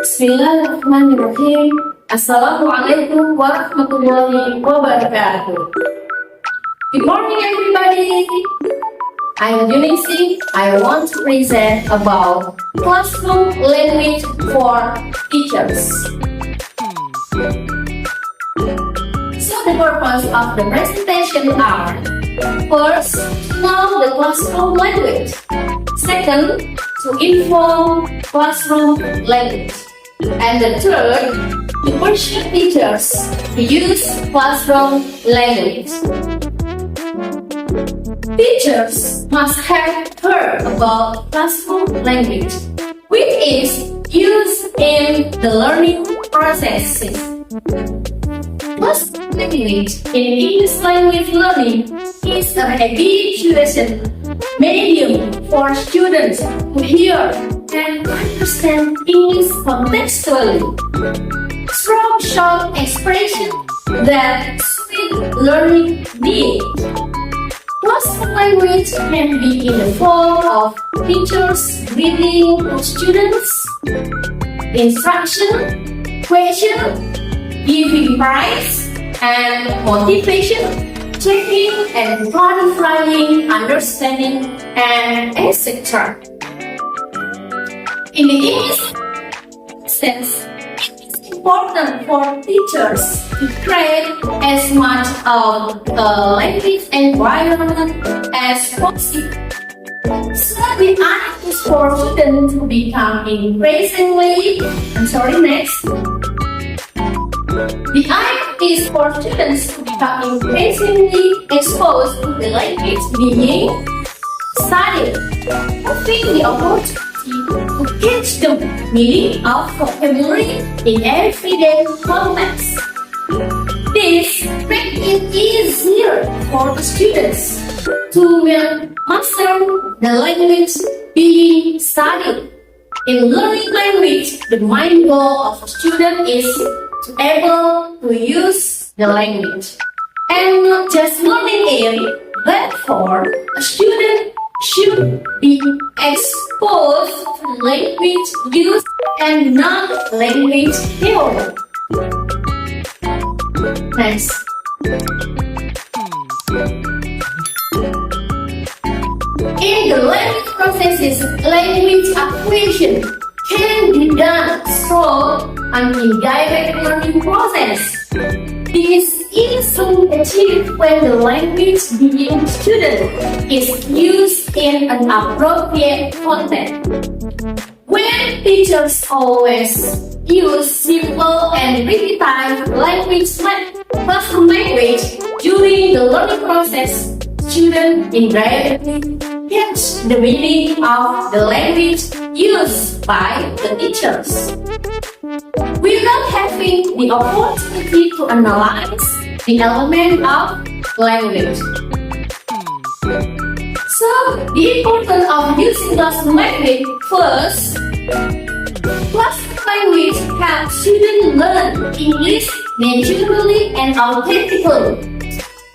Bismillahirrahmanirrahim. Assalamualaikum warahmatullahi wabarakatuh. Good morning, everybody. I'm Yunisi. I want to present about classroom language for teachers. So the purpose of the presentation are: first, to know the classroom language. Second, to inform classroom language. And the third, to pursue teachers to use classroom language. Teachers must have heard about classroom language, which is used in the learning processes. Classroom language in English language learning is a habituation medium for students to hear and understand English contextually through short expressions that suit learning needs. Classroom language can be in the form of teachers reading to students, instruction, question, giving prize and motivation, checking and clarifying understanding, and etc. In the English sense, it is important for teachers to create as much of a language environment as possible. So the aim is for students to become increasingly, The aim is for students to become increasingly exposed to the language being studied, having the opportunity to catch the meaning of vocabulary in everyday context. This makes it easier for the students to master the language being studied. In learning language, the main goal of a student is to be able to use the language and not just learning it. Therefore, a student should be exposed to language use and non-language theory. Next. In the language processes, language acquisition can be done through an indirect learning process. This is achieved when the language being student is used in an appropriate context. When teachers always use simple and repetitive classroom language during the learning process, students invariably catch the meaning of the language used by the teachers, without having the opportunity to analyze the element of language. So, the importance of using classroom language: first, classroom language helps students learn English naturally and authentically.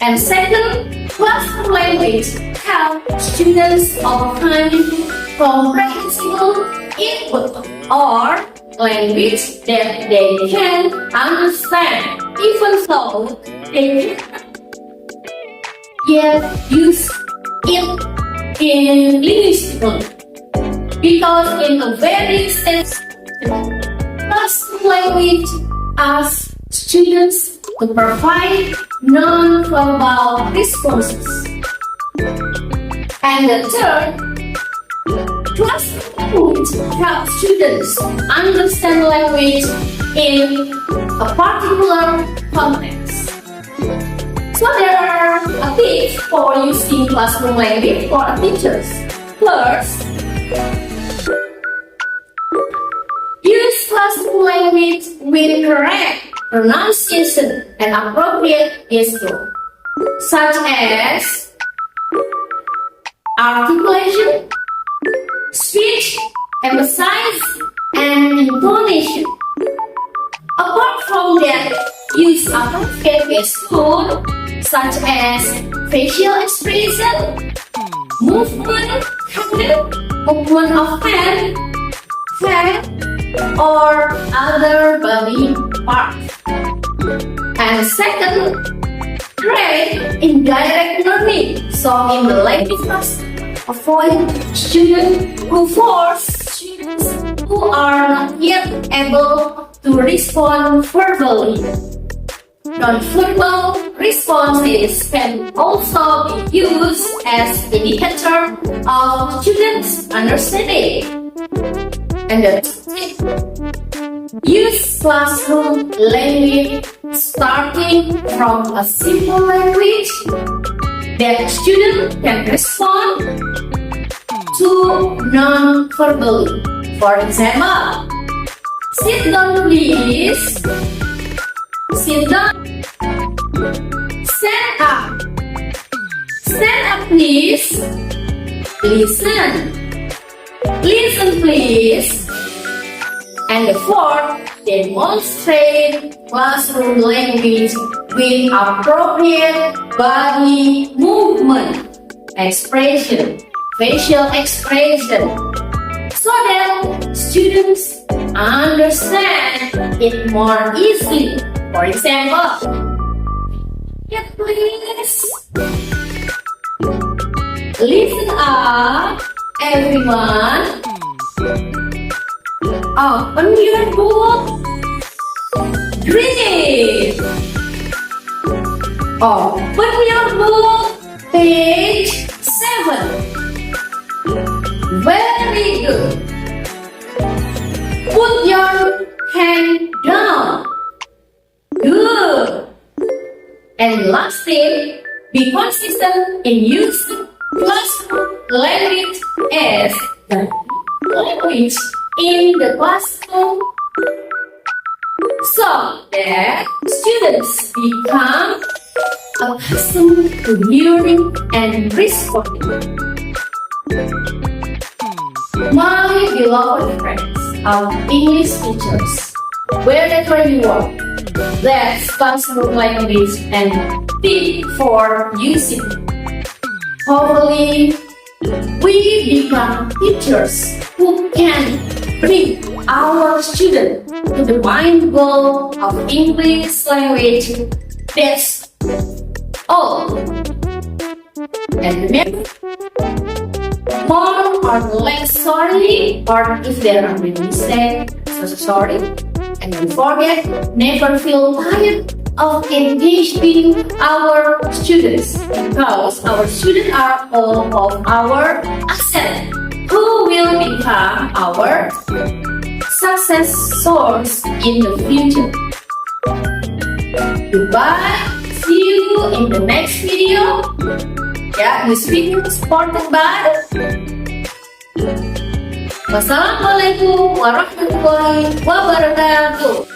And second, classroom language helps students obtain comprehensible input or language that they can understand, even though they cannot yet use it in linguistically. Because in a very sense, classroom language asks students to provide non-verbal responses. And the third, classroom language helps students understand language in a particular context. So there are tips for using classroom language for teachers. First, use classroom language with correct pronunciation and appropriate gesture, such as articulation, speech, emphasis, and intonation. Apart from that, use appropriate gesture such as facial expression, movement of hand, or other body part. And second, create indirect learning. So in the language class, avoid students who force students who are not yet able to respond verbally. Non-verbal responses can also be used as indicator of students' understanding. And the use classroom language starting from a simple language that students can respond to non-verbally. For example, sit down please. Sit down. Stand up. Stand up please. Listen. Listen please. And the fourth, demonstrate classroom language with appropriate body movement, expression, facial expression, so that students understand it more easily. For example, yeah, please. Listen up, everyone. Open your book. Read. Open your book. Page 7. Very good. Put your hand down. Good. And last thing, be consistent in using classroom language as the language in the classroom so that students become accustomed to hearing and responding. My beloved friends, our English teachers, wherever you are, that's classroom language and fit for using. Hopefully, we become teachers who can bring our students to the mind goal of English language. That's all. And remember, more or less sorry, or if there are any mistakes, so sorry. And don't forget, never feel tired of engaging our students, because our students are all of our assets who will become our success source in the future. Goodbye. See you in the next video. Yeah, this video is supported by Wassalamualaikum warahmatullahi wabarakatuh.